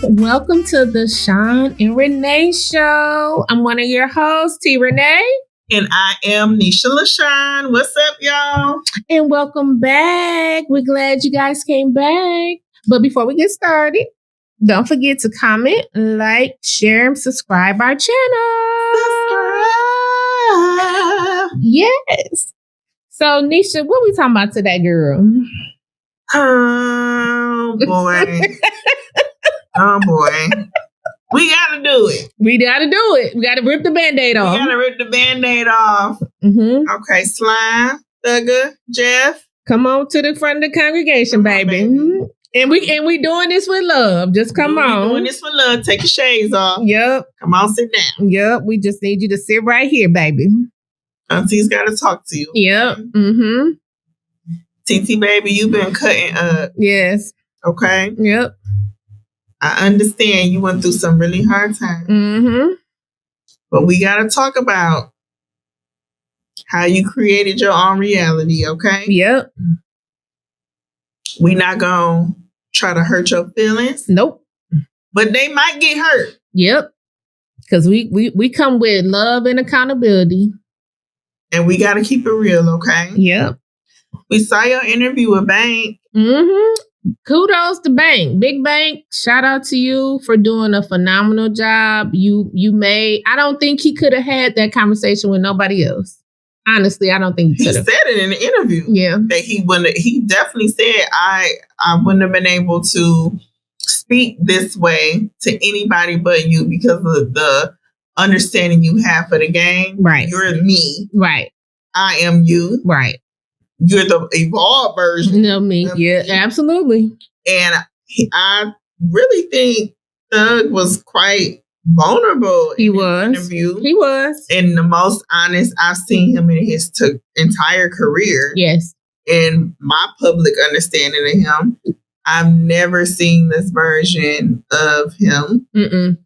Welcome to the Sean and Renee Show. I'm one of your hosts, T. Renee. And I am Nisha LaShawn. What's up, y'all? And welcome back. We're glad you guys came back. But before we get started, don't forget to comment, like, share, and subscribe our channel. Subscribe. Yes. So, Nisha, what we talking about today, girl? Oh, boy. Oh, boy. We got to do it. We got to do it. We got to rip the Band-Aid off. We got to rip the Band-Aid off. Mm-hmm. Okay, Slime, Thugger, Jeff. Come on to the front of the congregation, baby. Mm-hmm. And we doing this with love. Just come on. We doing this with love. Take your shades off. Yep. Come on, sit down. Yep. We just need you to sit right here, baby. Auntie's got to talk to you. Yep. Mm-hmm. TT, baby, you've been cutting up. Yes. Okay? Yep. I understand you went through some really hard times. Mm-hmm. But we got to talk about how you created your own reality, okay? Yep. We not going to try to hurt your feelings. Nope. But they might get hurt. Yep. Because we come with love and accountability. And we got to keep it real, okay? Yep. We saw your interview with Bank. Mm-hmm. Kudos to Bank. Big Bank, shout out to you for doing a phenomenal job. You made, I don't think he could have had that conversation with nobody else. Honestly, I don't think he said it in the interview. Yeah. That he definitely said I wouldn't have been able to speak this way to anybody but you because of the understanding you have for the game. Right. You're me. Right. I am you. Right. You're the evolved version of me. Yeah, me. Absolutely. And I really think Thug was quite vulnerable in the interview. He was. And the most honest I've seen him in his entire career. Yes. In my public understanding of him, I've never seen this version of him. Mm-mm.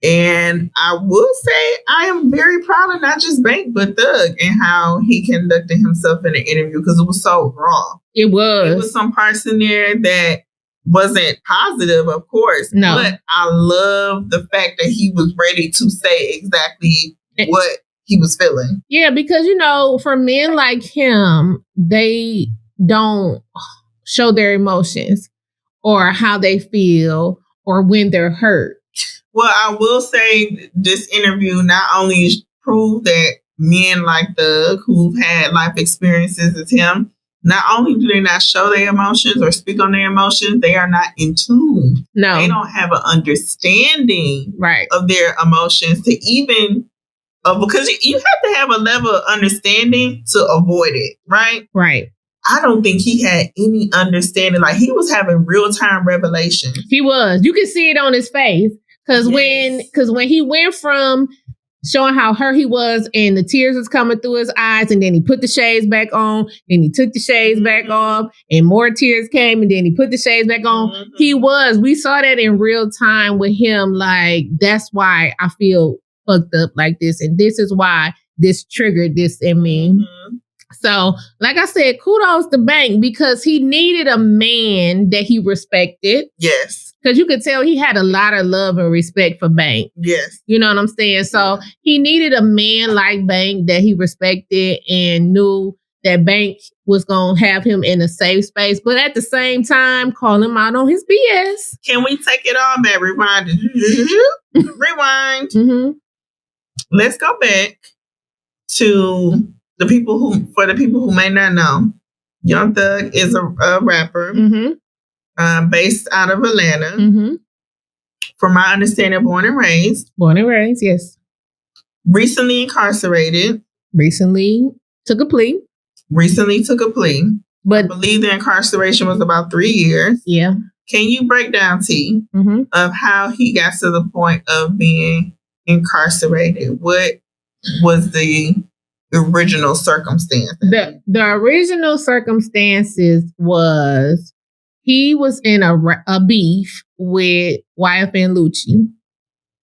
And I will say I am very proud of not just Bank, but Thug and how he conducted himself in the interview because it was so raw. It was. There was some parts in there that wasn't positive, of course. No. But I love the fact that he was ready to say exactly what he was feeling. Yeah, because, for men like him, they don't show their emotions or how they feel or when they're hurt. Well, I will say this interview not only proved that men like Thug who've had life experiences as him, not only do they not show their emotions or speak on their emotions, they are not in tune. No. They don't have an understanding of their emotions to even, because you have to have a level of understanding to avoid it, right? Right. I don't think he had any understanding. Like he was having real-time revelations. He was. You can see it on his face. Because when he went from showing how hurt he was and the tears was coming through his eyes and then he put the shades back on, then he took the shades back off and more tears came and then he put the shades back on. Mm-hmm. We saw that in real time with him. Like, that's why I feel fucked up like this. And this is why this triggered this in me. Mm-hmm. So, like I said, kudos to Bank because he needed a man that he respected. Yes. Because you could tell he had a lot of love and respect for Bank. Yes. You know what I'm saying? So he needed a man like Bank that he respected and knew that Bank was going to have him in a safe space. But at the same time, call him out on his BS. Can we take it all back? Rewind. Rewind. Mm-hmm. Let's go back to the people who may not know. Young Thug is a rapper. Mm-hmm. Based out of Atlanta. Mm-hmm. From my understanding, born and raised. Born and raised, yes. Recently incarcerated. Recently took a plea. But I believe the incarceration was about 3 years. Yeah. Can you break down, T, mm-hmm. of how he got to the point of being incarcerated? What was the original circumstance? The original circumstances was he was in a beef with YFN Lucci,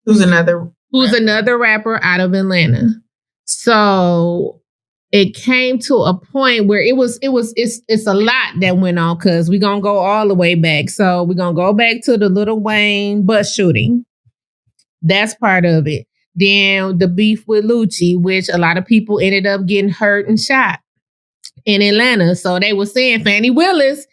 who's another rapper out of Atlanta. So it came to a point where it's a lot that went on, because we're gonna go all the way back. So we're gonna go back to the Lil Wayne bus shooting. That's part of it. Then the beef with Lucci, which a lot of people ended up getting hurt and shot in Atlanta. So they were saying Fannie Willis,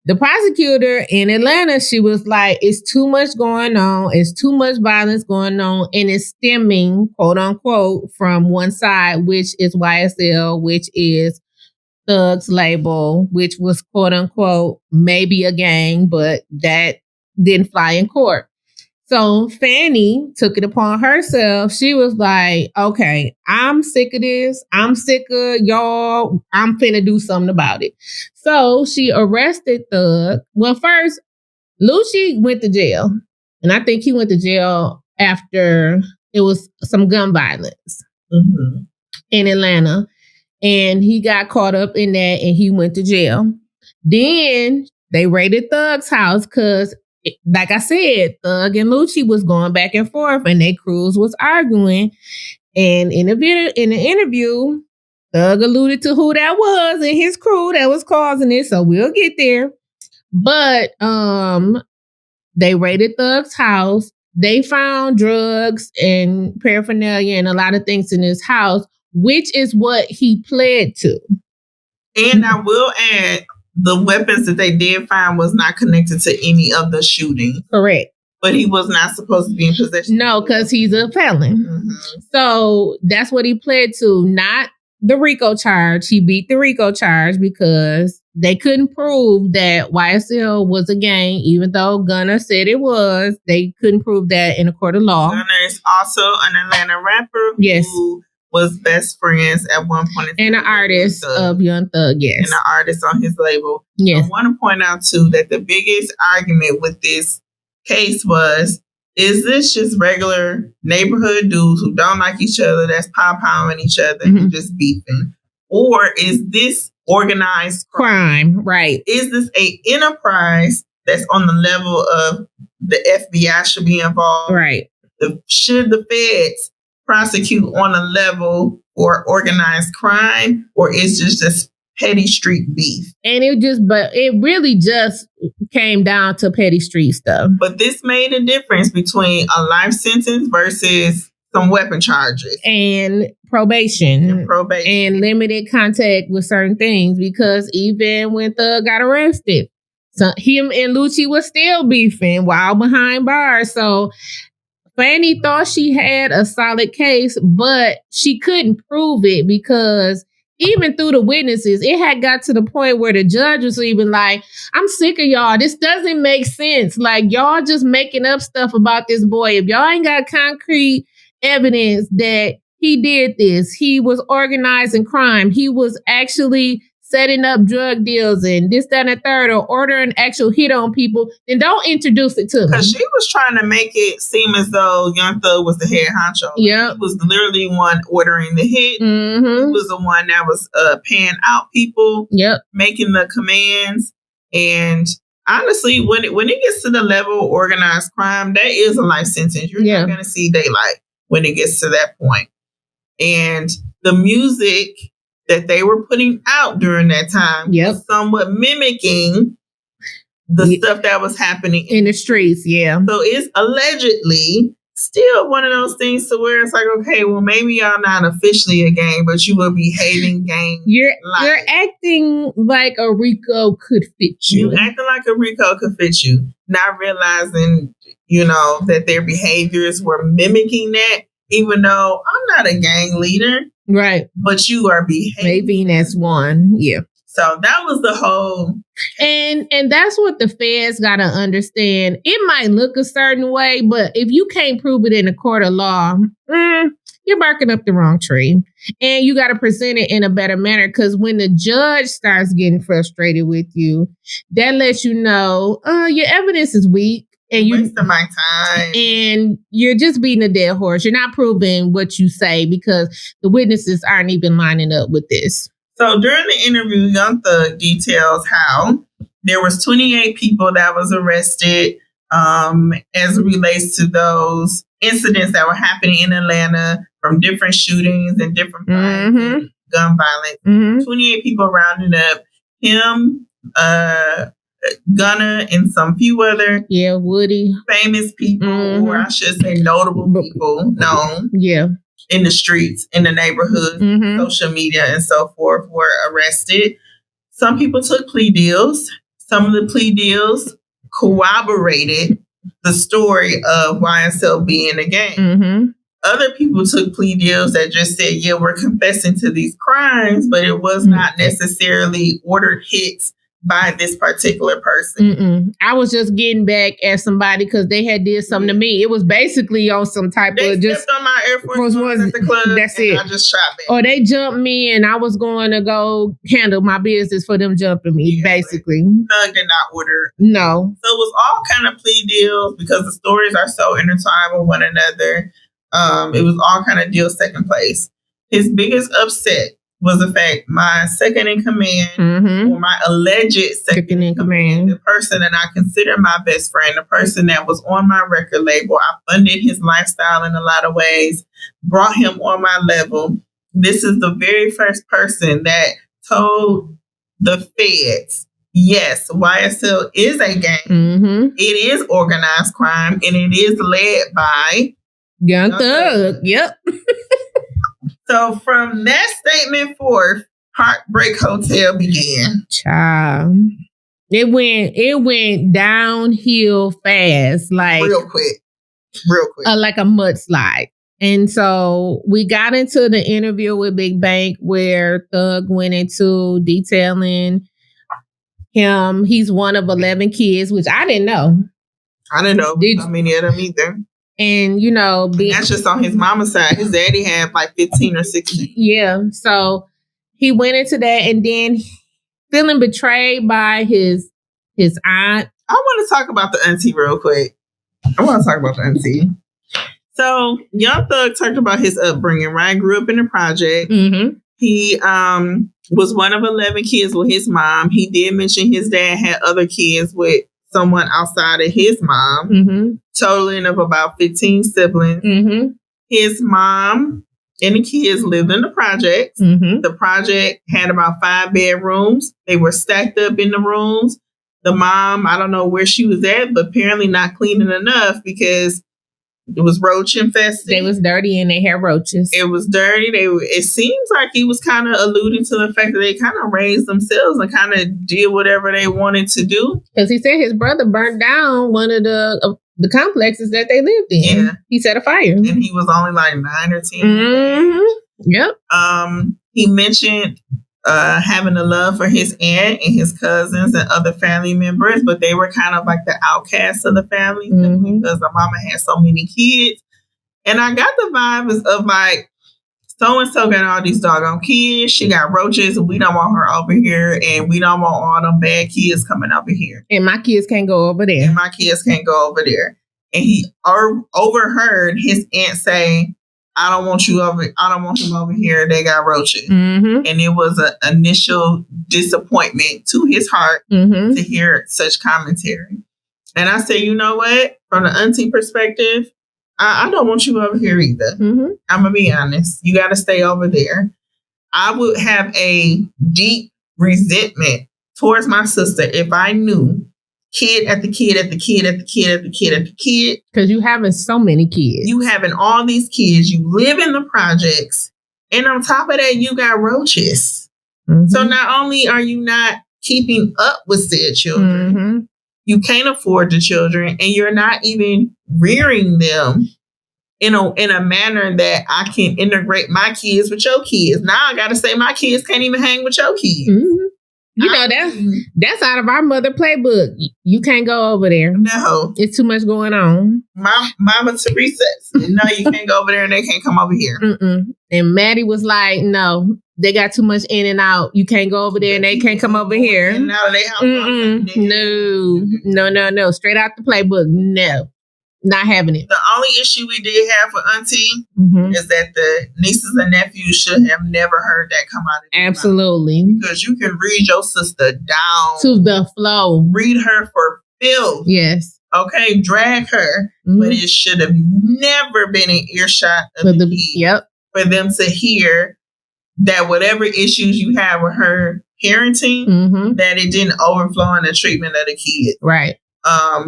the prosecutor in Atlanta, she was like, it's too much going on. It's too much violence going on. And it's stemming, quote unquote, from one side, which is YSL, which is Thug's label, which was, quote unquote, maybe a gang, but that didn't fly in court. So Fannie took it upon herself. She was like, okay, I'm sick of this. I'm sick of y'all. I'm finna do something about it. So she arrested Thug. Well, first, Lucci went to jail. And I think he went to jail after it was some gun violence in Atlanta. And he got caught up in that and he went to jail. Then they raided Thug's house because, like I said, Thug and Lucci was going back and forth and their crews was arguing. And in the interview, Thug alluded to who that was in his crew that was causing it. So we'll get there. But they raided Thug's house. They found drugs and paraphernalia and a lot of things in his house, which is what he pled to. And I will add, the weapons that they did find was not connected to any of the shooting. Correct. But he was not supposed to be in possession. No, because he's a felon. So that's what he pled to, not the RICO charge. He beat the RICO charge because they couldn't prove that YSL was a gang, even though Gunna said it was. They couldn't prove that in a court of law. Gunna is also an Atlanta rapper. Yes. Who was best friends at one point. And an artist of Young Thug, yes. And an artist on his label. Yes. I want to point out, too, that the biggest argument with this case was, is this just regular neighborhood dudes who don't like each other, that's pow-powing each other, and just beefing? Or is this organized crime? Right. Is this a enterprise that's on the level of the FBI should be involved? Right. Should the feds prosecute on a level or organized crime, or is just petty street beef? And it really just came down to petty street stuff. But this made a difference between a life sentence versus some weapon charges and probation and limited contact with certain things, because even when Thug got arrested, so him and Lucci was still beefing while behind bars. So Fannie thought she had a solid case, but she couldn't prove it because even through the witnesses, it had got to the point where the judge was even like, I'm sick of y'all. This doesn't make sense. Like, y'all just making up stuff about this boy. If y'all ain't got concrete evidence that he did this, he was organizing crime, he was actually setting up drug deals and this, that, and the third, or ordering actual hit on people, then don't introduce it to me. Because she was trying to make it seem as though Young Thug was the head honcho. Yeah, he was literally one ordering the hit. He was the one that was paying out people. Yep, making the commands. And honestly, when it gets to the level of organized crime, that is a life sentence. You're not going to see daylight when it gets to that point. And the music that they were putting out during that time was somewhat mimicking the stuff that was happening in the streets. Yeah. So it's allegedly still one of those things to where it's like, okay, well, maybe y'all not officially a gang, but you will be behaving gang. You're acting like a RICO could fit you. You're acting like a RICO could fit you, not realizing, that their behaviors were mimicking that, even though I'm not a gang leader. Right. But you are behaving. Maybe that's one. Yeah. So that was the whole. And that's what the feds got to understand. It might look a certain way, but if you can't prove it in a court of law, you're barking up the wrong tree. And you got to present it in a better manner, because when the judge starts getting frustrated with you, that lets you know, your evidence is weak. And you're wasting my time. And you're just beating a dead horse. You're not proving what you say because the witnesses aren't even lining up with this. So during the interview, Young Thug details how there was 28 people that was arrested as it relates to those incidents that were happening in Atlanta from different shootings and different violence, gun violence. 28 people rounded up. Him, Gunna, and some few other Woody famous people, or I should say notable people known in the streets, in the neighborhood, social media, and so forth were arrested. Some people took plea deals. Some of the plea deals corroborated the story of YSL being a gang. Other people took plea deals that just said, yeah, we're confessing to these crimes, but it was not necessarily ordered hits by this particular person. I was just getting back at somebody because they had did something to me. It was basically on some type of just stepped on my Air Force Ones at the club. That's it. I just shot back. Or they jumped me and I was going to go handle my business for them jumping me, basically. Thug did not order. No. So it was all kind of plea deals because the stories are so intertwined with one another. It was all kind of deals taking place. His biggest upset was the fact my second in command, or my alleged second in command, the person that I consider my best friend, the person that was on my record label, I funded his lifestyle in a lot of ways, brought him on my level. This is the very first person that told the feds, yes, YSL is a gang. It is organized crime, and it is led by Young Thug. Yep. So from that statement forth, Heartbreak Hotel began. Child. It went downhill fast, like real quick. Like a mudslide. And so we got into the interview with Big Bank where Thug went into detailing him. He's one of 11 kids, which I didn't know. I didn't know how many of them either. And, you know, that's just on his mama's side. His daddy had like 15 or 16. Yeah. So he went into that and then feeling betrayed by his aunt. I want to talk about the auntie real quick. So Young Thug talked about his upbringing, right? Grew up in the project. He was one of 11 kids with his mom. He did mention his dad had other kids with someone outside of his mom, totaling of about 15 siblings. His mom and the kids lived in the projects. The project had about 5 bedrooms. They were stacked up in the rooms. The mom, I don't know where she was at, but apparently not cleaning enough because it was roach infested. They was dirty and they had roaches. It was dirty. It seems like he was kind of alluding to the fact that they kind of raised themselves and kind of did whatever they wanted to do. Because he said his brother burnt down one of the complexes that they lived in. Yeah. He set a fire. And he was only like 9 or 10. Yep. He mentioned having a love for his aunt and his cousins and other family members, but they were kind of like the outcasts of the family because the mama had so many kids. And I got the vibe of like, so-and-so got all these doggone kids. She got roaches and we don't want her over here. And we don't want all them bad kids coming over here. And my kids can't go over there. And he overheard his aunt say, I don't want him over here. They got roaches. And it was an initial disappointment to his heart to hear such commentary. And I say, you know what? From the auntie perspective, I don't want you over here either. I'm going to be honest. You got to stay over there. I would have a deep resentment towards my sister if I knew kid after kid after kid after kid after kid after kid. Because you having so many kids. You having all these kids. You live in the projects. And on top of that, you got roaches. So not only are you not keeping up with said children, you can't afford the children, and you're not even rearing them in a manner that I can integrate my kids with your kids. Now I got to say my kids can't even hang with your kids. You know, that's out of our mother playbook. You can't go over there. No. It's too much going on. Mama Teresa, no, you can't go over there and they can't come over here. And Maddie was like, no, they got too much in and out. You can't go over there and they can't come over here. In and out of their house. No. Straight out the playbook. No. Not having it. The only issue we did have for Auntie is that the nieces and nephews should have never heard that come out of their Absolutely. mouth. Because you can read your sister down to the flow. Read her for filth. Yes. Okay, drag her. But it should have never been an earshot of the kid. Yep. For them to hear that whatever issues you have with her parenting, that it didn't overflow in the treatment of the kid. Right.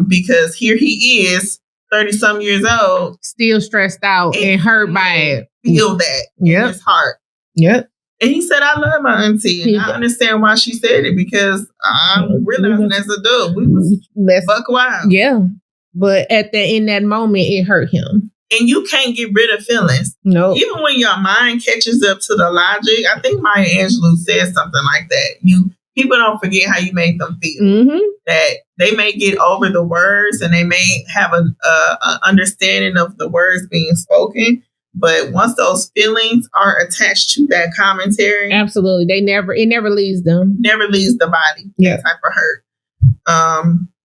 Because here he is, 30-some years old. Still stressed out and hurt by it. Feel that in his heart. Yep. And he said, I love my auntie. And I understand why she said it, because I'm realizing as a adult, we was buck wild. Yeah. But in that moment, it hurt him. And you can't get rid of feelings. No. Even when your mind catches up to the logic, I think Maya Angelou said something like that. People don't forget how you made them feel. That they may get over the words and they may have an understanding of the words being spoken. But once those feelings are attached to that commentary, absolutely, it never leaves them. Never leaves the body. Yeah. That type of hurt.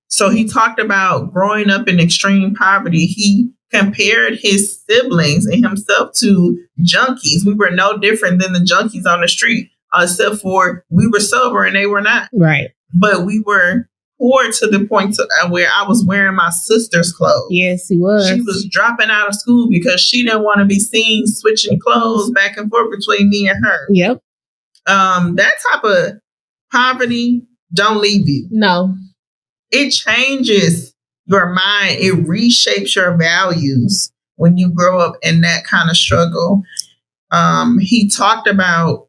So he talked about growing up in extreme poverty. He compared his siblings and himself to junkies. We were no different than the junkies on the street, except for we were sober and they were not. Right. But we were poor to the point where I was wearing my sister's clothes. Yes, he was. She was dropping out of school because she didn't want to be seen switching clothes back and forth between me and her. Yep. That type of poverty don't leave you. No. It changes your mind. It reshapes your values when you grow up in that kind of struggle. He talked about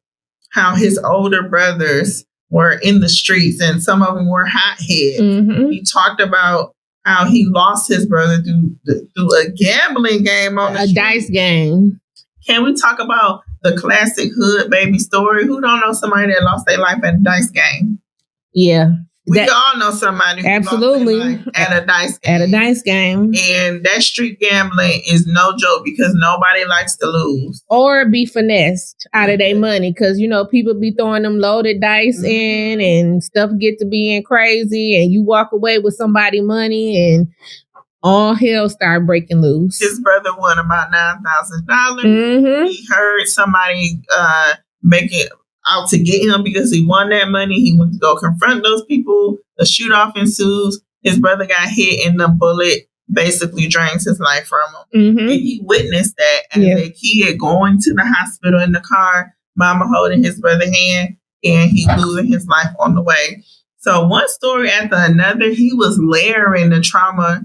how his older brothers were in the streets and some of them were hotheads. He talked about how he lost his brother through a gambling game on the street. Dice game. Can we talk about the classic hood baby story? Who don't know somebody that lost their life at a dice game? Yeah. We all know somebody who absolutely lost their life at a dice game. At a dice game. And that street gambling is no joke because nobody likes to lose. Or be finessed out of their money because, people be throwing them loaded dice in and stuff get to being crazy and you walk away with somebody's money and all hell start breaking loose. His brother won about $9,000. He heard somebody make it out to get him because he won that money. He went to go confront those people. A shoot off ensues. His brother got hit and the bullet basically drains his life from him. And he witnessed that as a kid going to the hospital in the car, mama holding his brother's hand, and he losing his life on the way. So one story after another, he was layering the trauma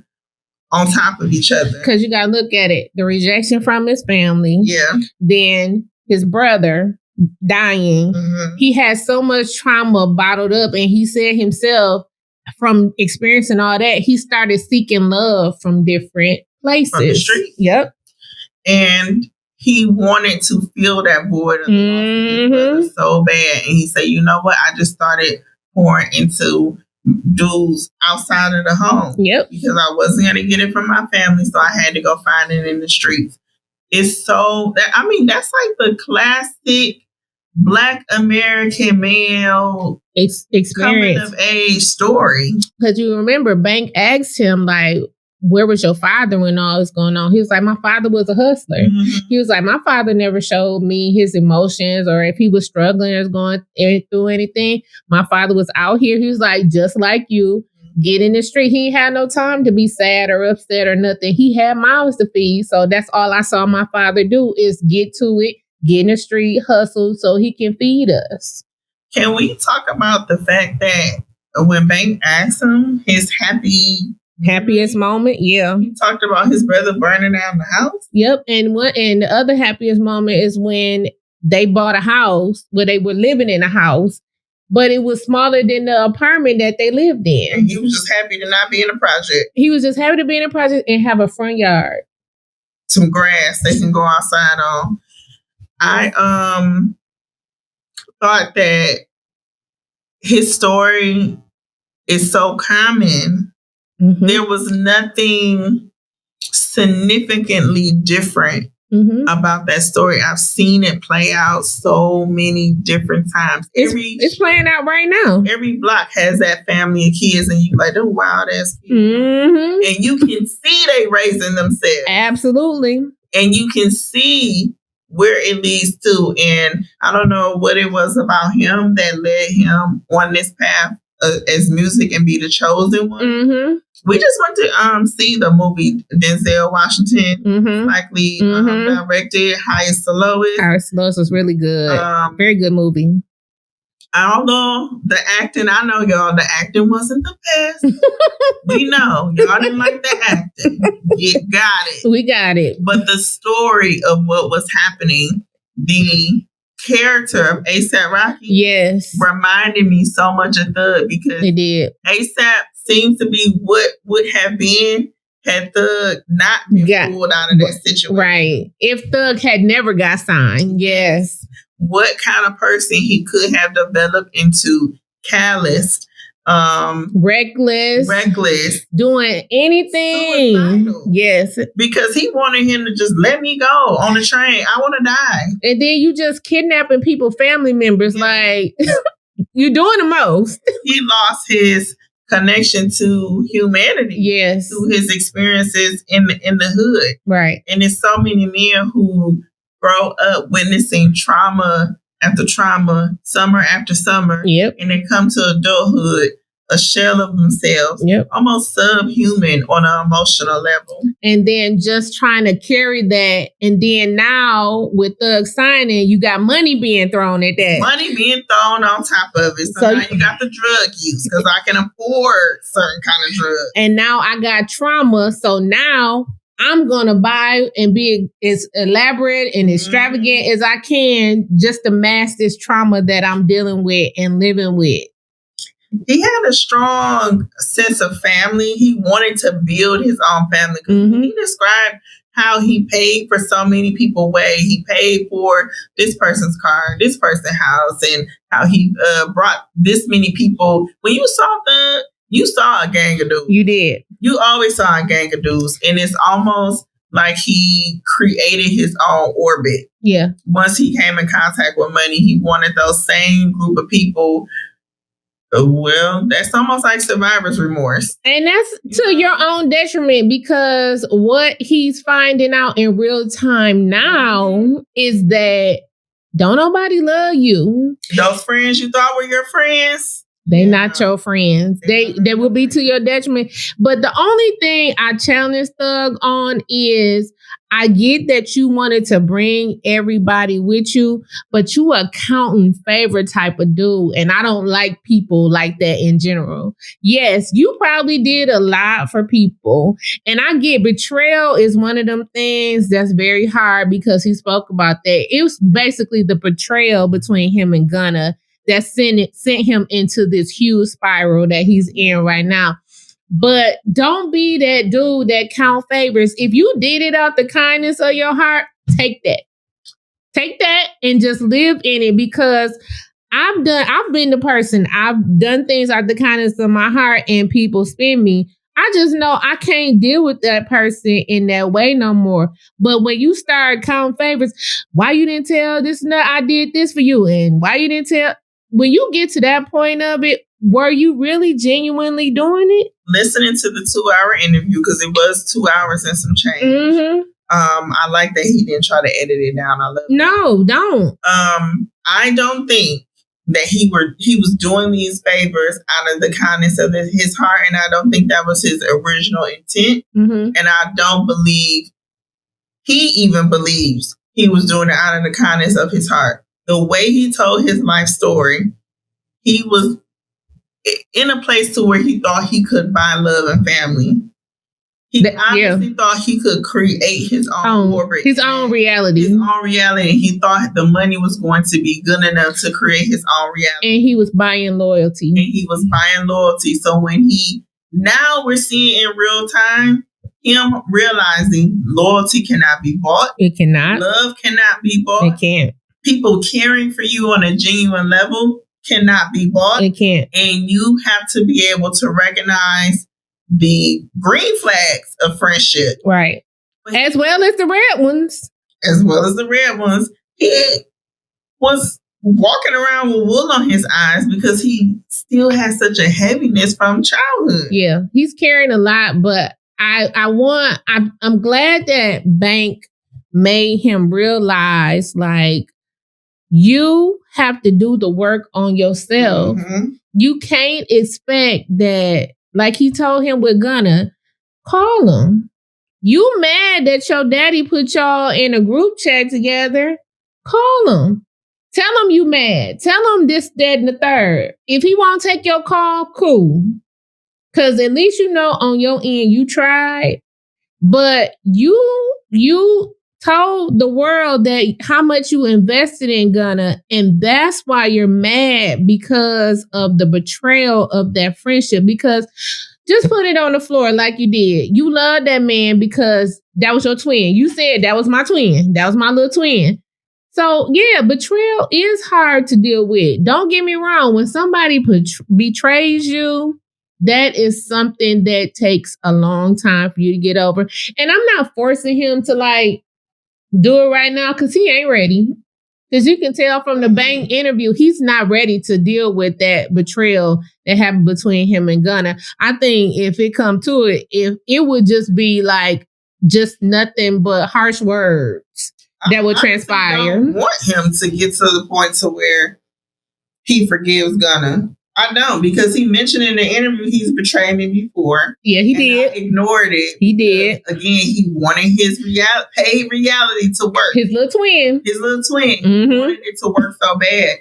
on top of each other. Because you got to look at it. The rejection from his family. Yeah. Then his brother dying. He had so much trauma bottled up, and he said himself, from experiencing all that, he started seeking love from different places. From the street. Yep. And he wanted to fill that void of the loss of his brother so bad. And he said, you know what? I just started pouring into dudes outside of the home. Yep. Because I wasn't going to get it from my family, so I had to go find it in the streets. It's so, that's like the classic Black American male experience, coming of age story. Because you remember, Bank asked him, like, where was your father when all this going on? He was like, my father was a hustler. He was like, my father never showed me his emotions, or if he was struggling or going through anything. My father was out here. He was like, just like you, get in the street. He ain't had no time to be sad or upset or nothing. He had mouths to feed. So that's all I saw my father do is get to it, get in the street, hustle so he can feed us. Can we talk about the fact that when Bank asked him his happiest moment? Yeah. He talked about his brother burning down the house. Yep. And the other happiest moment is when they bought a house where they were living in a house, but it was smaller than the apartment that they lived in. And he was just happy to not be in a project. He was just happy to be in a project and have a front yard. Some grass they can go outside on. I thought that his story is so common. Mm-hmm. There was nothing significantly different about that story. I've seen it play out so many different times. It's playing out right now. Every block has that family of kids, and you like, they're wild ass kids. And you can see they raising themselves. Absolutely. And you can see where it leads to. And I don't know what it was about him that led him on this path as music and be the chosen one. We just went to see the movie Denzel Washington, likely directed, Highest to Lowest. Highest to Lowest was really good. Very good movie. Although the acting, I know y'all, the acting wasn't the best. We know y'all didn't like the acting. You got it. We got it. But the story of what was happening, the character of A$AP Rocky, reminded me so much of Thug, because it did. A$AP seems to be what would have been had Thug not been pulled out of that situation. Right. If Thug had never got signed, yes. What kind of person he could have developed into: callous, reckless, doing anything. Suicidal. Yes. Because he wanted him to just let me go on the train. I want to die. And then you just kidnapping people, family members, like you're doing the most. He lost his connection to humanity. Yes. To his experiences in the hood. Right. And there's so many men who grow up witnessing trauma after trauma, summer after summer. Yep. And they come to adulthood a shell of themselves. Yep. Almost subhuman on an emotional level. And then just trying to carry that. And then now with Thug signing, you got money being thrown at that. Money being thrown on top of it. So now you got the drug use, because I can afford certain kind of drugs. And now I got trauma. So now I'm going to buy and be as elaborate and extravagant as I can just to mask this trauma that I'm dealing with and living with. He had a strong sense of family. He wanted to build his own family. He described how he paid for so many people away. He paid for this person's car, this person's house, and how he brought this many people. When you saw Thug, you saw a gang of dudes. You did. You always saw a gang of dudes. And it's almost like he created his own orbit. Yeah. Once he came in contact with money, he wanted those same group of people. Well, that's almost like survivor's remorse. And that's to your own detriment, because what he's finding out in real time now is that don't nobody love you. Those friends you thought were your friends, they're not your friends. They will be to your detriment. But the only thing I challenge Thug on is, I get that you wanted to bring everybody with you, but you a counting favor type of dude. And I don't like people like that in general. Yes, you probably did a lot for people. And I get betrayal is one of them things that's very hard, because he spoke about that. It was basically the betrayal between him and Gunna that sent him into this huge spiral that he's in right now. But don't be that dude that count favors. If you did it out the kindness of your heart, take that. Take that and just live in it, because I've been the person, I've done things out the kindness of my heart and people spin me. I just know I can't deal with that person in that way no more. But when you start counting favors, why you didn't tell this nut I did this for you? And why you didn't tell? When you get to that point of it, were you really genuinely doing it? Listening to the 2-hour interview, because it was 2 hours and some change. I like that he didn't try to edit it down. I love it. No, don't. I don't think that he was doing these favors out of the kindness of his heart, and I don't think that was his original intent. And I don't believe he even believes he was doing it out of the kindness of his heart. The way he told his life story, he was in a place to where he thought he could buy love and family. He honestly thought he could create his own orbit. His own reality. His own reality. He thought the money was going to be good enough to create his own reality. And he was buying loyalty. So when now we're seeing in real time, him realizing loyalty cannot be bought. It cannot. Love cannot be bought. It can't. People caring for you on a genuine level cannot be bought. It can't. And you have to be able to recognize the green flags of friendship. Right. As well as the red ones. As well as the red ones. He was walking around with wool on his eyes because he still has such a heaviness from childhood. Yeah, he's carrying a lot, but I'm glad that Bank made him realize, like, you have to do the work on yourself. Mm-hmm. You can't expect that, like he told him with Gunna, call him. You mad that your daddy put y'all in a group chat together? Call him. Tell him you mad. Tell him this, that, and the third. If he won't take your call, cool. Because at least you know on your end you tried. But you told the world that how much you invested in Gunna, and that's why you're mad, because of the betrayal of that friendship. Because just put it on the floor like you did. You loved that man because that was your twin. You said that was my twin. That was my little twin. So yeah, betrayal is hard to deal with. Don't get me wrong. When somebody betrays you, that is something that takes a long time for you to get over. And I'm not forcing him to like do it right now because he ain't ready. Because you can tell from the Bank interview, he's not ready to deal with that betrayal that happened between him and Gunna. I think if it come to it, if it would just be like just nothing but harsh words that would transpire. I don't want him to get to the point to where he forgives Gunna. I don't, because he mentioned in the interview he's betrayed me before. Yeah, he did. I ignored it. He did. Again, he wanted his paid reality to work. His little twin. Mm-hmm. He wanted it to work so bad.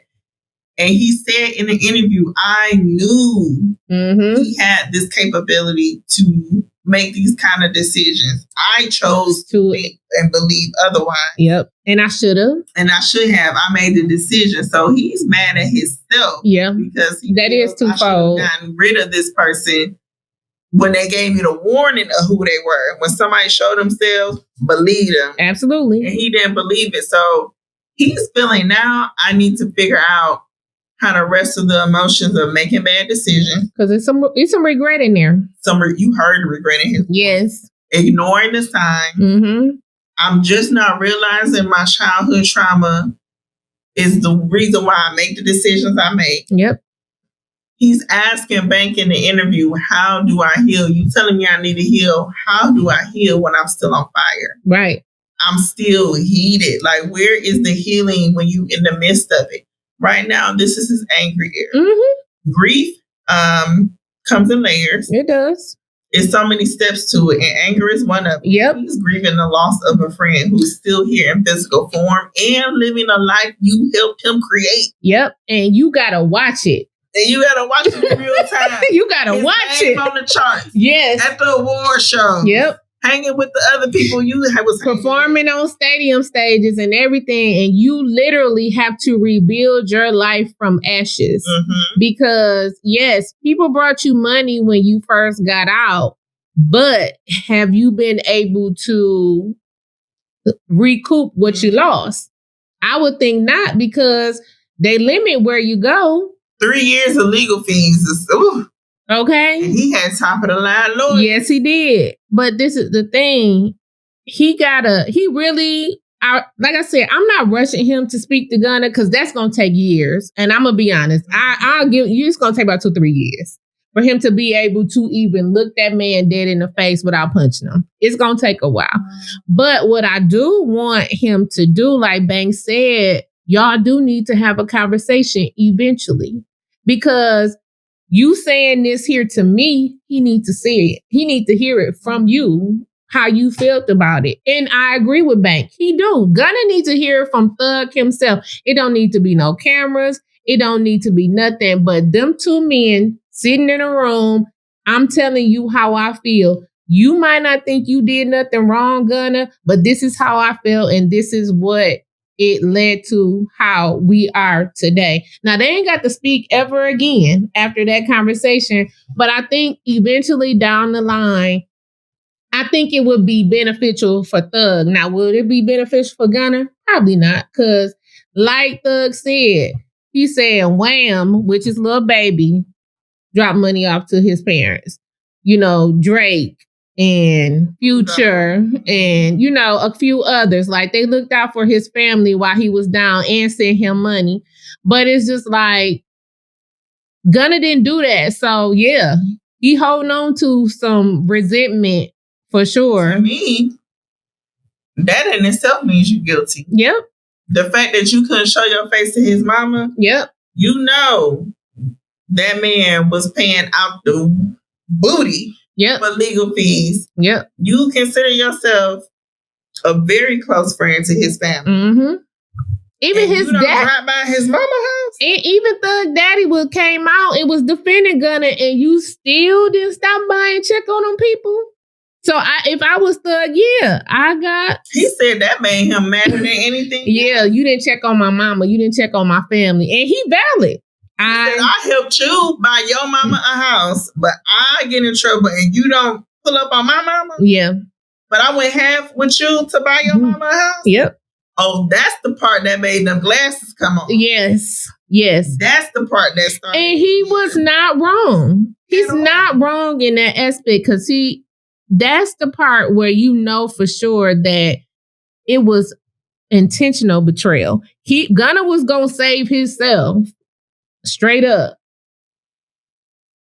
And he said in the interview, I knew he had this capability to make these kind of decisions. I chose to think and believe otherwise. Yep. And I should have. I made the decision. So he's mad at himself. Yeah. Because that is twofold. I should have gotten rid of this person when they gave me the warning of who they were. When somebody showed themselves, believe them. Absolutely. And he didn't believe it. So he's feeling now, I need to figure out how to wrestle the emotions of making bad decisions. Because it's some regret in there. You heard regret in his voice. Yes. Ignoring the sign. Mm-hmm. I'm just not realizing my childhood trauma is the reason why I make the decisions I make. Yep. He's asking Bank in the interview, how do I heal? You telling me I need to heal. How do I heal when I'm still on fire? Right. I'm still heated. Like, where is the healing when you in the midst of it? Right now, this is his angry era. Mm-hmm. Grief comes in layers. It does. There's so many steps to it, and anger is one of them. Yep. He's grieving the loss of a friend who's still here in physical form and living a life you helped him create. Yep. And you gotta watch it. And you gotta watch it in real time. You gotta watch it on the charts. Yes. At the award show. Yep. Hanging with the other people you was performing on stadium stages and everything, and you literally have to rebuild your life from ashes. Mm-hmm. Because yes, people brought you money when you first got out, but have you been able to recoup what you lost? I would think not, because they limit where you go. 3 years of legal fees is okay. And he had top of the line lawyers. Yes, he did. But this is the thing. Like I said, I'm not rushing him to speak to Gunna because that's going to take years. And I'm going to be honest. I'll give you, it's going to take about 2-3 years for him to be able to even look that man dead in the face without punching him. It's going to take a while. But what I do want him to do, like Bank said, y'all do need to have a conversation eventually. Because you saying this here to me, he needs to see it. He needs to hear it from you, how you felt about it. And I agree with Bank. He do. Gunna needs to hear it from Thug himself. It don't need to be no cameras. It don't need to be nothing but them two men sitting in a room. I'm telling you how I feel. You might not think you did nothing wrong, Gunna, but this is how I feel, and this is what it led to how we are today. Now, they ain't got to speak ever again after that conversation, but I think eventually down the line, I think it would be beneficial for Thug. Now, would it be beneficial for Gunna? Probably not, because like Thug said, he said Wham, which is Lil Baby, dropped money off to his parents. You know, Drake and Future and, you know, a few others. Like, they looked out for his family while he was down and sent him money. But it's just like, Gunna didn't do that. So, yeah, he holding on to some resentment for sure. To me, that in itself means you're guilty. Yep. The fact that you couldn't show your face to his mama. Yep. You know that man was paying out the booty for legal fees. Yep. You consider yourself a very close friend to his family. Mm-hmm. Even and his you don't dad, drive by his mama house. And even Thug Daddy came out and was defending Gunna, and you still didn't stop by and check on them people. So if I was Thug, I got. He said that made him madder than anything. Yeah, you didn't check on my mama, you didn't check on my family, and he valid. I helped you buy your mama a house, but I get in trouble and you don't pull up on my mama. Yeah, but I went half with you to buy your mama a house. Yep. Oh, that's the part that made them glasses come on. Yes. That's the part that started. And he was not wrong. He's not wrong in that aspect, because that's the part where you know for sure that it was intentional betrayal. Gunna was gonna save himself. Straight up.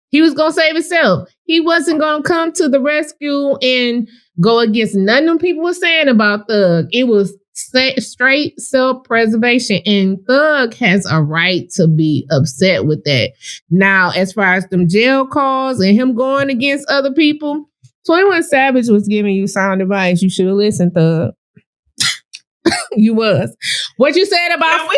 He was gonna save himself. He wasn't gonna come to the rescue and go against none of them people were saying about Thug. It was straight self-preservation, and Thug has a right to be upset with that. Now, as far as them jail calls and him going against other people, 21 Savage was giving you sound advice. You should have listened, Thug. You was. What you said about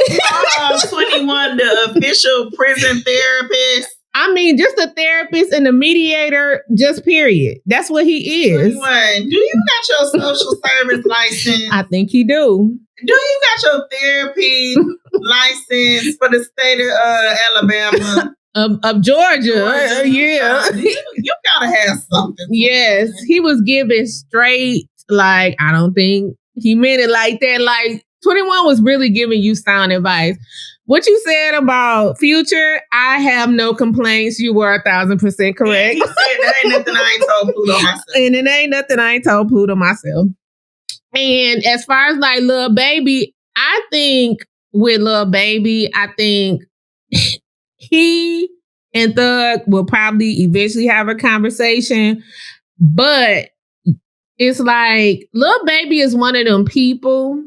21, the official prison therapist? I mean, just a therapist and a mediator, just period. That's what he is. 21. Do you got your social service license? I think he do. Do you got your therapy license for the state of Alabama? Of Georgia. Yeah. You gotta have something. Yes. He was giving straight, like, I don't think he meant it like that. Like, 21 was really giving you sound advice. What you said about Future, I have no complaints. You were 1,000% correct. He said that ain't nothing I ain't told Pluto myself. And it ain't nothing I ain't told Pluto myself. And as far as like Lil Baby, I think with Lil Baby, I think he and Thug will probably eventually have a conversation. But it's like Lil Baby is one of them people.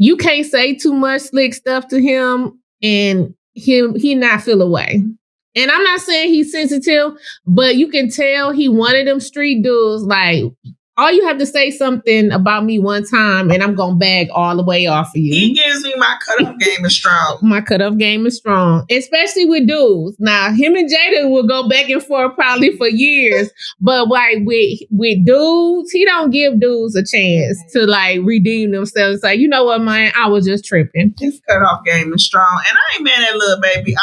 You can't say too much slick stuff to him and he not feel away. And I'm not saying he's sensitive, but you can tell he one of them street dudes. Like, all you have to say something about me one time and I'm going to bag all the way off of you. He gives me my cutoff game is strong. My cutoff game is strong, especially with dudes. Now, him and Jada will go back and forth probably for years. But like with dudes, he don't give dudes a chance to like redeem themselves. Like, you know what, man, I was just tripping. His cutoff game is strong. And I ain't mad at Lil Baby.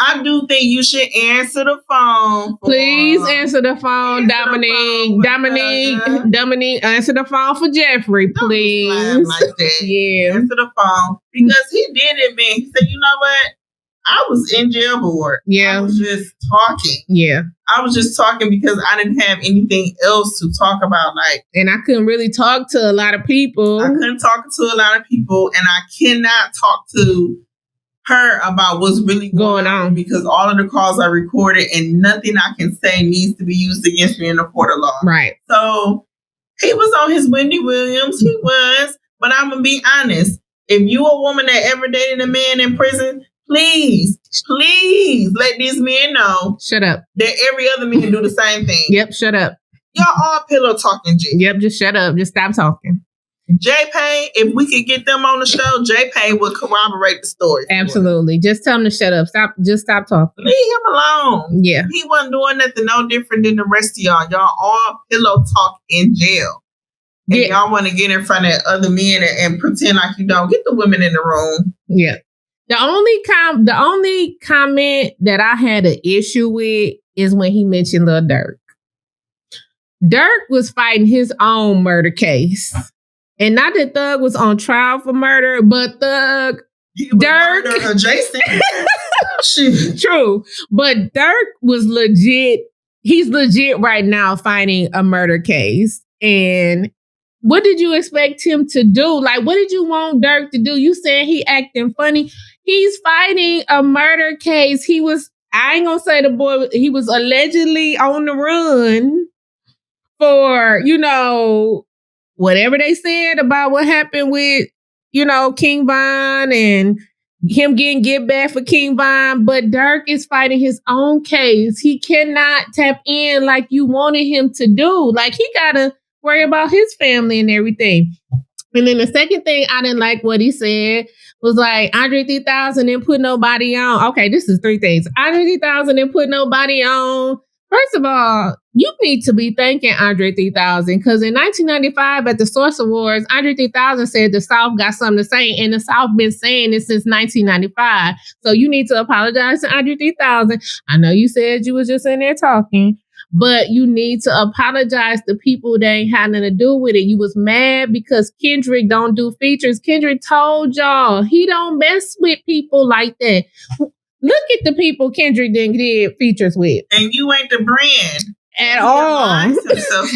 I do think you should answer the phone. Please answer the phone, Dominique. Dominique, answer the phone for Jeffrey, please. Don't like that. Yeah. Answer the phone. Because he did it, man. He said, you know what? I was in jail board. Yeah. I was just talking. Yeah. I was just talking because I didn't have anything else to talk about. Like, and I couldn't really talk to a lot of people. I couldn't talk to a lot of people, and I cannot talk to her about what's really going on because all of the calls are recorded and nothing I can say needs to be used against me in the court of law. Right. So he was on his Wendy Williams. He was. But I'm going to be honest. If you a woman that ever dated a man in prison, please let these men know. Shut up. That every other man do the same thing. Yep, shut up. Y'all all pillow talking, G. Yep, just shut up. Just stop talking. J-Pay, if we could get them on the show, J-Pay would corroborate the story. Absolutely. Just tell him to shut up. Stop talking. Leave him alone. Yeah. He wasn't doing nothing no different than the rest of y'all. Y'all all pillow talk in jail. And y'all want to get in front of other men and pretend like you don't. Get the women in the room. Yeah. The only comment that I had an issue with is when he mentioned Lil Durk. Durk was fighting his own murder case. And not that Thug was on trial for murder, but Thug Dirk adjacent. True. But Dirk was legit. He's legit right now fighting a murder case. And what did you expect him to do? Like, what did you want Dirk to do? You said he acting funny. He's fighting a murder case. I ain't gonna say the boy, he was allegedly on the run for, whatever they said about what happened with, King Von and him getting get back for King Von. But Dirk is fighting his own case. He cannot tap in like you wanted him to do. Like, he gotta worry about his family and everything. And then the second thing I didn't like what he said was like, Andre 3000 didn't put nobody on. Okay, this is three things. Andre 3000 didn't put nobody on. First of all, you need to be thanking Andre 3000 because in 1995 at the Source Awards, Andre 3000 said the South got something to say, and the South been saying this since 1995. So you need to apologize to Andre 3000. I know you said you was just in there talking, but you need to apologize to people that ain't had nothing to do with it. You was mad because Kendrick don't do features. Kendrick told y'all he don't mess with people like that. Look at the people Kendrick did features with. And you ain't the brand. At all.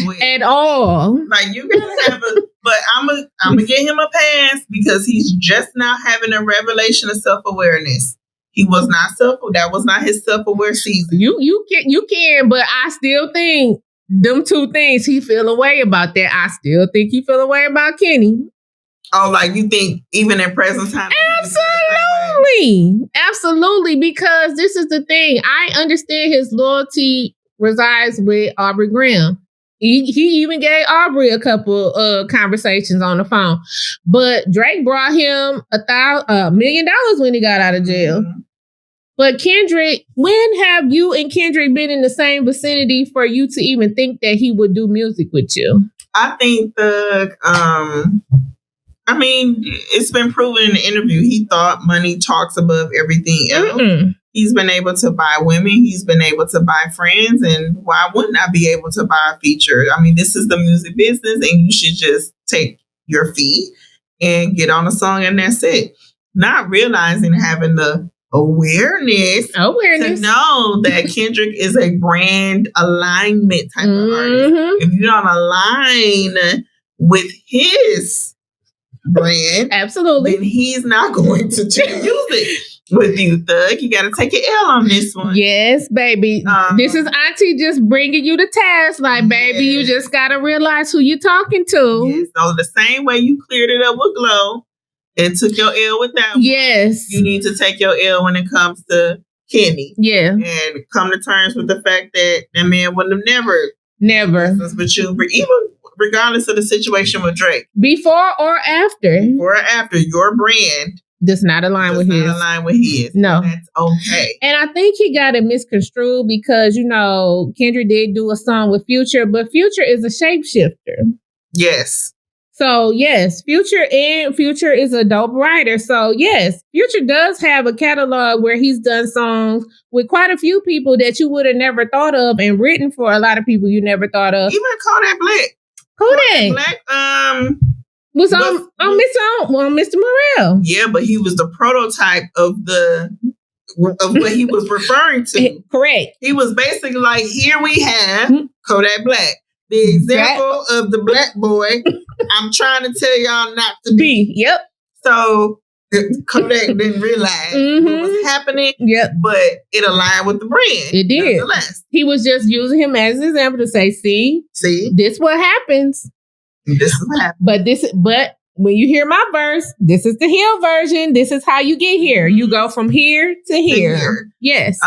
With. At all. Like, you gotta have but I'm gonna give him a pass because he's just now having a revelation of self-awareness. He was not that was not his self-aware season. You can, but I still think them two things he feel a way about that. I still think he feel a way about Kenny. Oh, like you think even in present time? Absolutely, because this is the thing. I understand his loyalty resides with Aubrey Graham. He even gave Aubrey a couple conversations on the phone. But Drake brought him $1 million when he got out of jail. Mm-hmm. But Kendrick, when have you and Kendrick been in the same vicinity for you to even think that he would do music with you? I think it's been proven in the interview. He thought money talks above everything else. Mm-mm. He's been able to buy women. He's been able to buy friends. And why wouldn't I be able to buy a feature? I mean, this is the music business and you should just take your fee and get on a song and that's it. Not realizing having the awareness to know that Kendrick is a brand alignment type of artist. If you don't align with his brand, absolutely, then he's not going to do music with you, Thug. You got to take an L on this one. Yes, baby. This is Auntie just bringing you to task. Like, baby, you just got to realize who you're talking to. Yes. So the same way you cleared it up with Glow and took your L with that yes, one, you need to take your L when it comes to Kenny. Yeah. And come to terms with the fact that man would have never with you, even regardless of the situation with Drake. Before or after. Your brand does not align with his. No. That's okay. And I think he got it misconstrued because, Kendrick did do a song with Future, but Future is a shapeshifter. Yes. So, yes, Future is a dope writer. So, yes, Future does have a catalog where he's done songs with quite a few people that you would have never thought of and written for a lot of people you never thought of. Even Kodak Black. Kodak Black was on Mr. Morale. Yeah, but he was the prototype of what he was referring to. Correct. He was basically like, here we have Kodak Black. The example of the black boy I'm trying to tell y'all not to be. Yep. So Kodak didn't realize what was happening. Yep. But it aligned with the brand. It did. He was just using him as an example to say, see, this what happens. This is what happens. But when you hear my verse, this is the Hill version. This is how you get here. You go from here to here. Yes.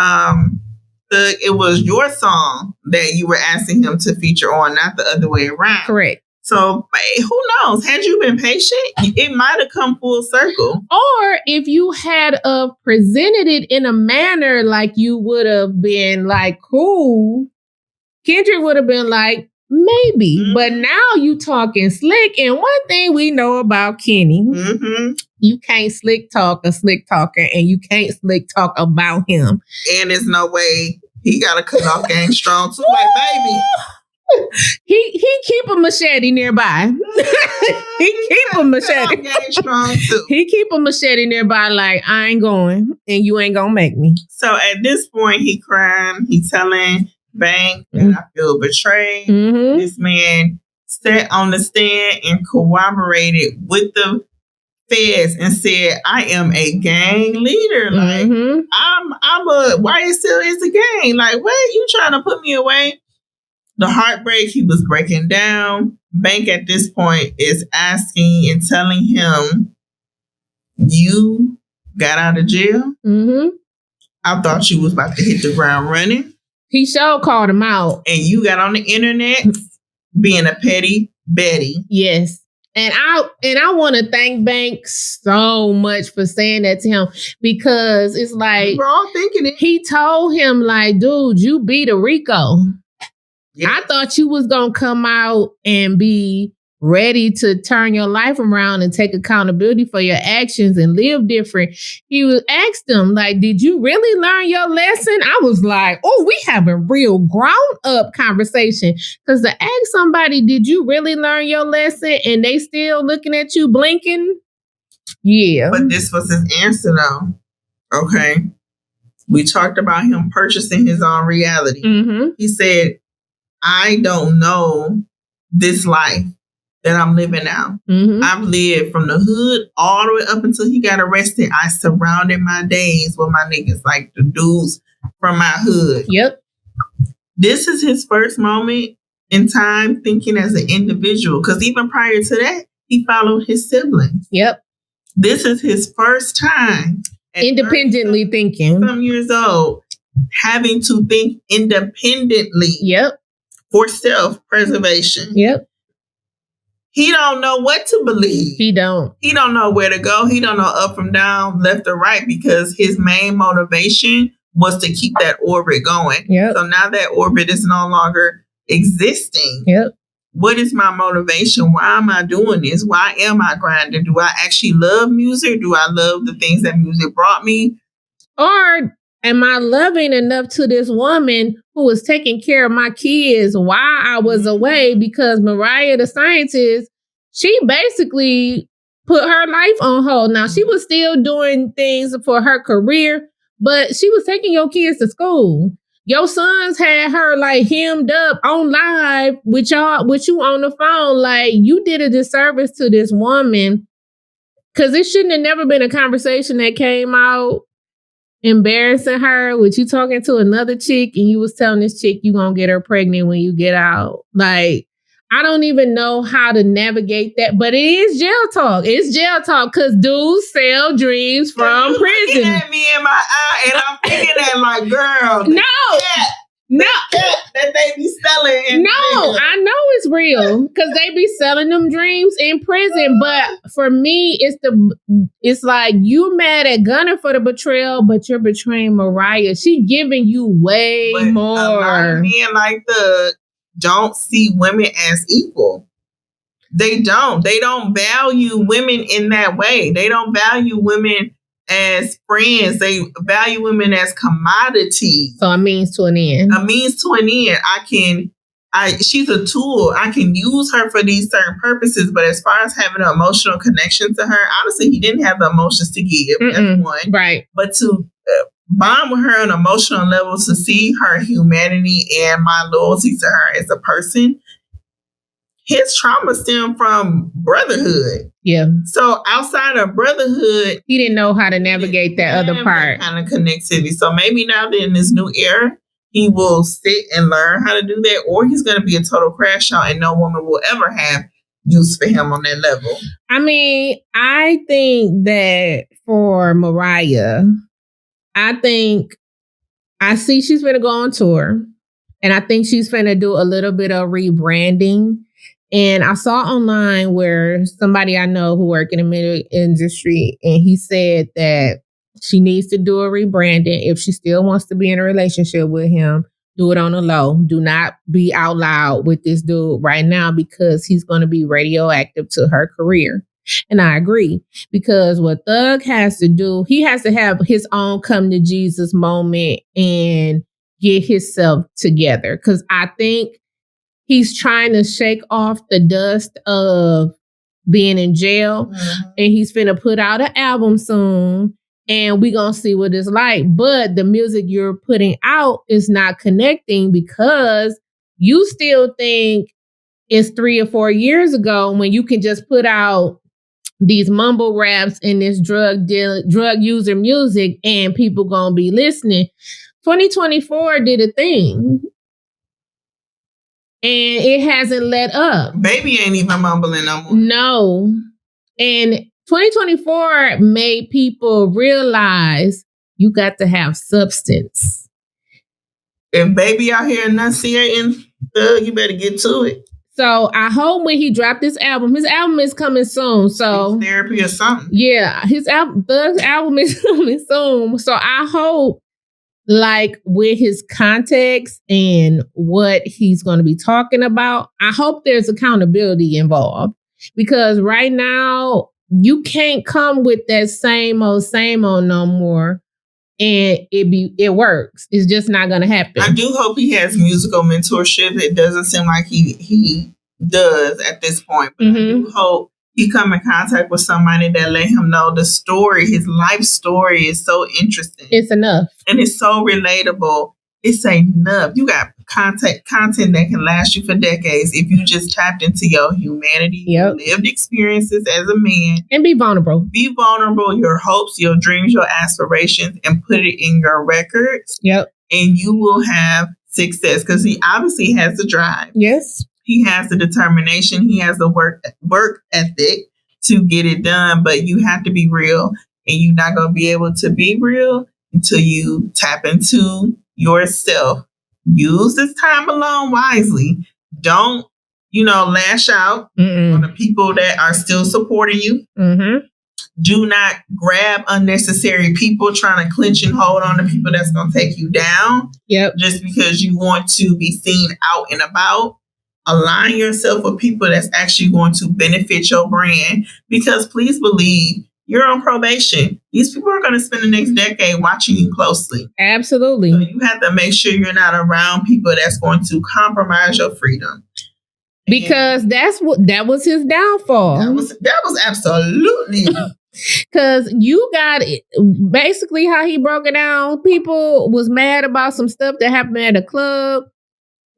It was your song that you were asking him to feature on, not the other way around. Correct. So who knows? Had you been patient, it might have come full circle. Or if you had presented it in a manner like you would have been like, cool, Kendrick would have been like, maybe. Mm-hmm. But now you talking slick. And one thing we know about Kenny, you can't slick talk a slick talker and you can't slick talk about him. And there's no way he got to cut off game strong too. Like, baby, He keep a machete nearby. He keep a machete. Strong too. He keep a machete nearby, like, I ain't going, and you ain't gonna make me. So at this point, he crying. He telling Bank that I feel betrayed. Mm-hmm. This man sat on the stand and cooperated with the feds and said, I am a gang leader. Like, I'm a, YSL is a gang. Like, what? You trying to put me away? The heartbreak, he was breaking down. Bank at this point is asking and telling him, you got out of jail? Mm-hmm. I thought you was about to hit the ground running. He sure called him out. And you got on the internet being a petty Betty. Yes. And I want to thank Banks so much for saying that to him, because it's like, we're all thinking it. He told him, like, dude, you beat a Rico. Yeah. I thought you was going to come out and be ready to turn your life around and take accountability for your actions and live different. He was asked him, like, did you really learn your lesson? I was like, oh, we have a real grown up conversation. Because to ask somebody, did you really learn your lesson? And they still looking at you blinking. Yeah. But this was his answer though. Okay. We talked about him purchasing his own reality. Mm-hmm. He said, I don't know this life that I'm living now. Mm-hmm. I've lived from the hood all the way up until he got arrested. I surrounded my days with my niggas, like the dudes from my hood. Yep. This is his first moment in time thinking as an individual, because even prior to that, he followed his siblings. Yep. This is his first time independently thinking. Some years old, having to think independently. Yep. For self-preservation. Yep. He don't know what to believe. He don't know where to go. He don't know up from down, left or right, because his main motivation was to keep that orbit going. Yep. So now that orbit is no longer existing. Yep. What is my motivation? Why am I doing this? Why am I grinding? Do I actually love music? Do I love the things that music brought me? Or am I loving enough to this woman who was taking care of my kids while I was away? Because Mariah, the scientist, she basically put her life on hold. Now, she was still doing things for her career, but she was taking your kids to school. Your sons had her like hemmed up on live with you on the phone. Like, you did a disservice to this woman, because it shouldn't have never been a conversation that came out embarrassing her with you talking to another chick and you was telling this chick you gonna get her pregnant when you get out. Like, I don't even know how to navigate that, but it is jail talk. It's jail talk, because dudes sell dreams from prison. Looking at me in my eye, and I'm thinking that, like, girl, no, that they be selling. No, I know it's real, because they be selling them dreams in prison. But for me, it's like, you mad at Gunna for the betrayal, but you're betraying Mariah. She giving you way more. A lot of men like Thug don't see women as equal. They don't. They don't value women in that way. They don't value women as friends. They value women as commodities. So a means to an end. A means to an end. She's a tool. I can use her for these certain purposes, but as far as having an emotional connection to her, honestly, he didn't have the emotions to give. That's one. Right. But to bond with her on an emotional level, to see her humanity and my loyalty to her as a person, his trauma stemmed from brotherhood. Yeah. So outside of brotherhood, he didn't know how to navigate that other part. That kind of connectivity. So maybe now that in this new era, he will sit and learn how to do that, or he's going to be a total crash out and no woman will ever have use for him on that level. I mean, I think that for Mariah, I see she's going to go on tour, and I think she's going to do a little bit of rebranding. And I saw online where somebody I know who work in the music industry, and he said that she needs to do a rebranding. If she still wants to be in a relationship with him, do it on the low. Do not be out loud with this dude right now, because he's going to be radioactive to her career. And I agree, because what Thug has to do, he has to have his own come to Jesus moment and get himself together. Because I think he's trying to shake off the dust of being in jail, and he's finna put out an album soon, and we gonna see what it's like. But the music you're putting out is not connecting because you still think it's 3 or 4 years ago when you can just put out these mumble raps and this drug user music and people gonna be listening. 2024 did a thing. And it hasn't let up. Baby ain't even mumbling no more. No. And 2024 made people realize you got to have substance. If Baby out here enunciating, you better get to it. So I hope when he dropped his album is coming soon. So it's therapy or something. Yeah, Thug's album is coming soon. So I hope, like, with his context and what he's going to be talking about, I hope there's accountability involved. Because right now, you can't come with that same old no more. And it works. It's just not going to happen. I do hope he has musical mentorship. It doesn't seem like he does at this point. But I do hope he come in contact with somebody that let him know the story, his life story is so interesting. It's enough. And it's so relatable. It's enough. You got content that can last you for decades if you just tapped into your humanity, your lived experiences as a man. And be vulnerable. Be vulnerable, your hopes, your dreams, your aspirations, and put it in your records. Yep. And you will have success because he obviously has the drive. Yes. He has the determination. He has the work ethic to get it done. But you have to be real. And you're not going to be able to be real until you tap into yourself. Use this time alone wisely. Don't, lash out on the people that are still supporting you. Do not grab unnecessary people trying to clinch and hold on to people that's going to take you down. Yep. Just because you want to be seen out and about. Align yourself with people that's actually going to benefit your brand. Because please believe, you're on probation. These people are going to spend the next decade watching you closely. Absolutely. So you have to make sure you're not around people that's going to compromise your freedom. Because that was his downfall. That was absolutely. Because you got it. Basically how he broke it down, people was mad about some stuff that happened at a club.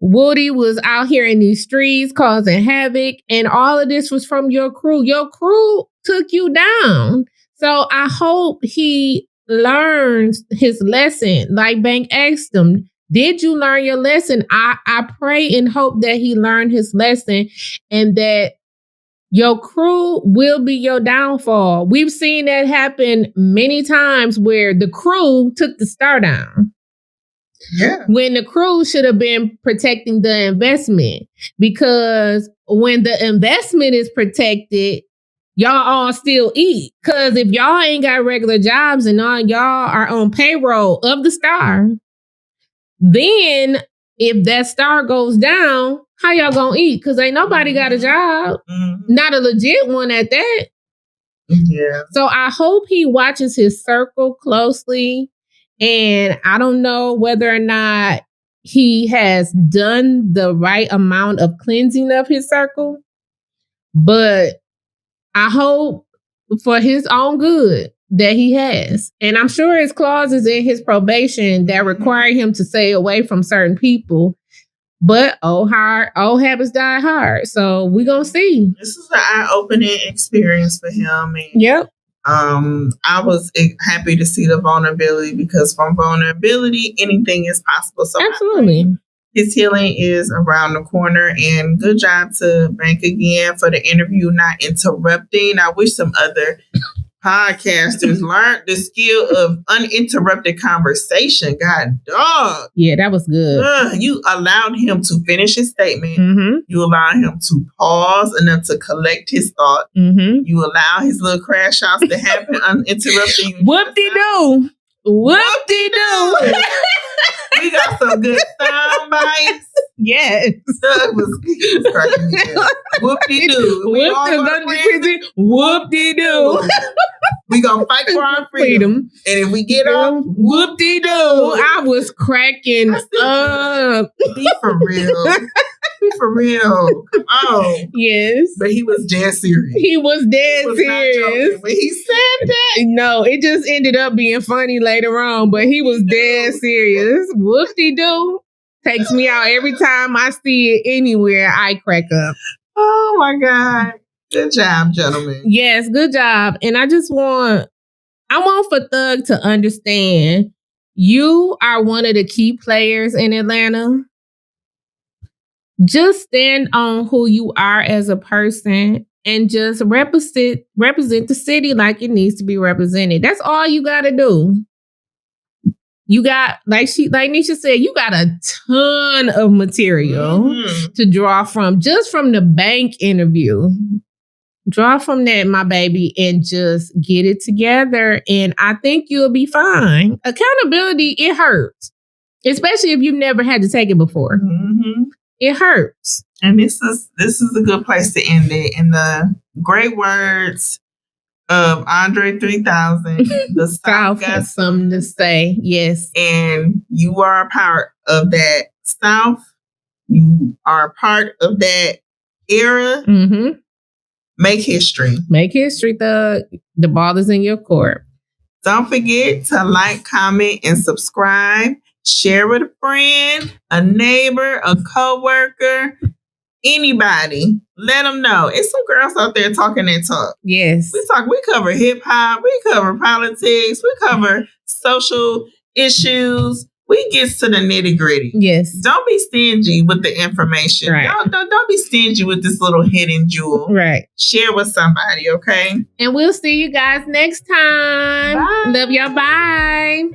Woody was out here in these streets causing havoc, and all of this was from your crew. Your crew took you down. So I hope he learns his lesson. Like Bank asked him, did you learn your lesson? I pray and hope that he learned his lesson and that your crew will be your downfall. We've seen that happen many times where the crew took the star down. Yeah. When the crew should have been protecting the investment. Because when the investment is protected, y'all all still eat. Because if y'all ain't got regular jobs and all y'all are on payroll of the star, then if that star goes down, how y'all gonna eat? Because ain't nobody got a job. Not a legit one at that. Yeah. So I hope he watches his circle closely. And I don't know whether or not he has done the right amount of cleansing of his circle, but I hope for his own good that he has. And I'm sure his clauses in his probation that require him to stay away from certain people. But old habits die hard. So we're going to see. This is an eye-opening experience for him. And yep. I was happy to see the vulnerability because from vulnerability, anything is possible. So absolutely. His healing is around the corner, and good job to Bank again for the interview, not interrupting. I wish some other podcasters learned the skill of uninterrupted conversation. God dog. Yeah, that was good. You allowed him to finish his statement. Mm-hmm. You allowed him to pause enough to collect his thought. Mm-hmm. You allow his little crash outs to happen uninterrupted. Whoop-de-doo. Whoop-de-doo. We got some good sound bites. Yes. Doug was cracking me up. Whoop-de-doo. Whoop-de-doo. We gonna fight for our freedom. And if we get off, whoop-de-doo. I was cracking up. Be for real. be for real. Come on. Yes. But he was dead serious. He was dead He was serious. not joking when he said that. No, it just ended up being funny later on, but he was dead serious. Whoop-de-doo. Takes me out every time I see it anywhere. I crack up. Oh my God. Good job, gentlemen. Yes, good job. And I want for Thug to understand you are one of the key players in Atlanta. Just stand on who you are as a person and just represent the city like it needs to be represented. That's all you got to do. You got, like Nisha said, you got a ton of material to draw from, just from the bank interview. Draw from that, my baby, and just get it together. And I think you'll be fine. Accountability, it hurts. Especially if you've never had to take it before. Mm-hmm. It hurts. And this is a good place to end it. In the great words of Andre 3000, the South got something to say. Yes. And you are a part of that South. You are a part of that era. Mm-hmm. Make history. Make history, Thug. The ball is in your court. Don't forget to like, comment, and subscribe. Share with a friend, a neighbor, a coworker, anybody. Let them know. It's some girls out there talking that talk. Yes. We cover hip hop. We cover politics. We cover social issues. We get to the nitty gritty. Yes. Don't be stingy with the information. Right. Don't be stingy with this little hidden jewel. Right. Share with somebody, okay? And we'll see you guys next time. Bye. Love y'all. Bye.